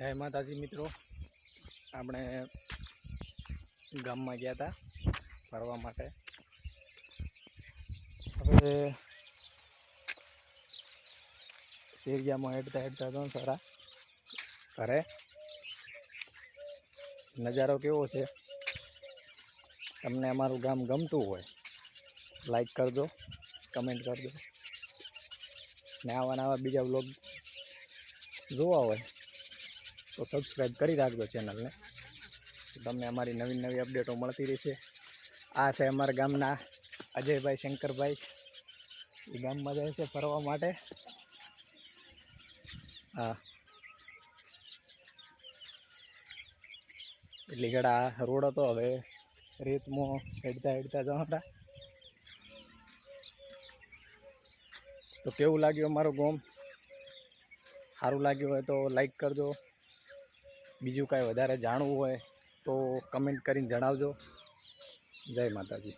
જય માતાજી મિત્રો, આપણે ગામમાં ગયા હતા ફરવા માટે. હવે શેરિયામાં હેડતા તો સારા ઘરે નજારો કેવો છે. તમને અમારું ગામ ગમતું હોય લાઈક કરજો, કમેન્ટ કરજો ને આવા નવા બીજા વ્લોગ જોવા હોય તો સબસ્ક્રાઈબ કરી રાખજો ચેનલને. તમને અમારી નવી નવી અપડેટો મળતી રહેશે. આ છે અમારા ગામના અજયભાઈ શંકરભાઈ, એ ગામમાં જાય છે ફરવા માટે. હા, એટલી ઘડા રોડ હતો, હવે રેતમાં હેડતા જતા. તો કેવું લાગ્યું અમારું ગામ? સારું લાગ્યું હોય તો લાઈક કરજો. બીજું કાંઈ વધારે જાણવું હોય તો કમેન્ટ કરીને જણાવજો. જય માતાજી.